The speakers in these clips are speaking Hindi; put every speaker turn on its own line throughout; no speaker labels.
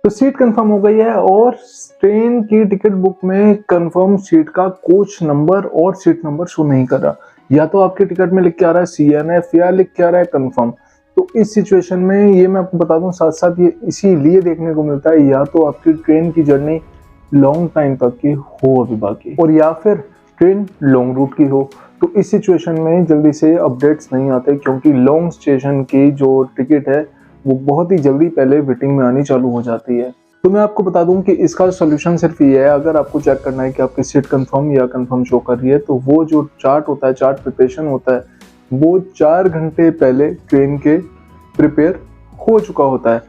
तो सीट कंफर्म हो गई है और ट्रेन की टिकट बुक में कंफर्म सीट का कोच नंबर और सीट नंबर शो नहीं कर रहा। या तो आपकी टिकट में लिख के आ रहा है CNF या लिख के आ रहा है कंफर्म। तो इस सिचुएशन में ये मैं आपको बता दूं साथ साथ ये इसीलिए देखने को मिलता है या तो आपकी ट्रेन की जर्नी लॉन्ग टाइम तक की हो अभी बाकी और या फिर ट्रेन लॉन्ग रूट की हो। तो इस सिचुएशन में जल्दी से अपडेट्स नहीं आते क्योंकि लॉन्ग स्टेशन की जो टिकट है वो बहुत ही जल्दी पहले वेटिंग में आनी चालू हो जाती है। तो मैं आपको बता दूं कि इसका सॉल्यूशन सिर्फ ये है, अगर आपको चेक करना है कि आपकी सीट कंफर्म या कंफर्म शो कर रही है तो वो जो चार्ट होता है, चार्ट प्रिपरेशन होता है, वो 4 घंटे पहले ट्रेन के प्रिपेयर हो चुका होता है।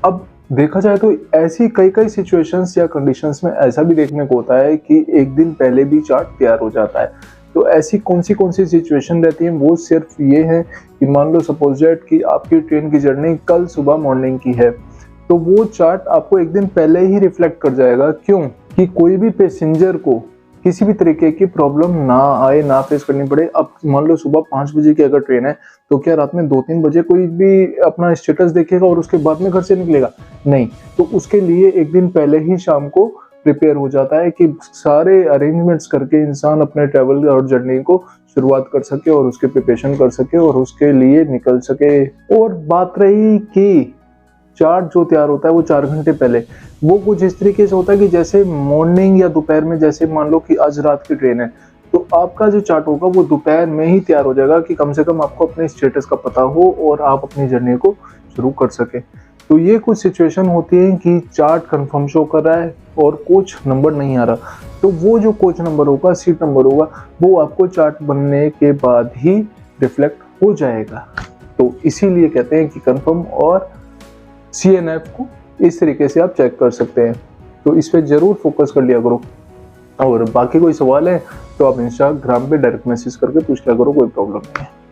अब देखा जाए तो ऐसी कई सिचुएशंस या कंडीशंस में ऐसा भी देखने को होता है कि एक दिन पहले भी चार्ट तैयार हो जाता है। तो ऐसी कौन सी सिचुएशन रहती है, वो सिर्फ ये है कि मान लो सपोज दैट कि आपकी ट्रेन की जर्नी कल सुबह मॉर्निंग की है, तो वो चार्ट आपको एक दिन पहले ही रिफ्लेक्ट कर जाएगा। क्यों? कि कोई भी पैसेंजर को किसी भी तरीके की प्रॉब्लम ना आए, ना फेस करनी पड़े। अब मान लो सुबह 5 बजे की अगर ट्रेन है तो क्या रात में 2-3 बजे कोई भी अपना स्टेटस देखेगा और उसके बाद में घर से निकलेगा? नहीं। तो उसके लिए एक दिन पहले ही शाम को प्रिपेयर हो जाता है कि सारे अरेंजमेंट्स करके इंसान अपने ट्रैवल और जर्नी को शुरुआत कर सके और उसके प्रिपरेशन कर सके और उसके लिए निकल सके। और बात रही कि चार्ट जो तैयार होता है वो 4 घंटे पहले, वो कुछ इस तरीके से होता है कि जैसे मॉर्निंग या दोपहर में, जैसे मान लो कि आज रात की ट्रेन है तो आपका जो चार्ट होगा वो दोपहर में ही तैयार हो जाएगा कि कम से कम आपको अपने स्टेटस का पता हो और आप अपनी जर्नी को शुरू कर सके। तो ये कुछ सिचुएशन होती है कि चार्ट कंफर्म शो कर रहा है और कोच नंबर नहीं आ रहा, तो वो जो कोच नंबर होगा, सीट नंबर होगा, वो आपको चार्ट बनने के बाद ही रिफ्लेक्ट हो जाएगा। तो इसीलिए कहते हैं कि कंफर्म और CNF को इस तरीके से आप चेक कर सकते हैं। तो इस पे जरूर फोकस कर लिया करो और बाकी कोई सवाल है तो आप इंस्टाग्राम पे डायरेक्ट मैसेज करके पूछ लिया करो, कोई प्रॉब्लम नहीं है।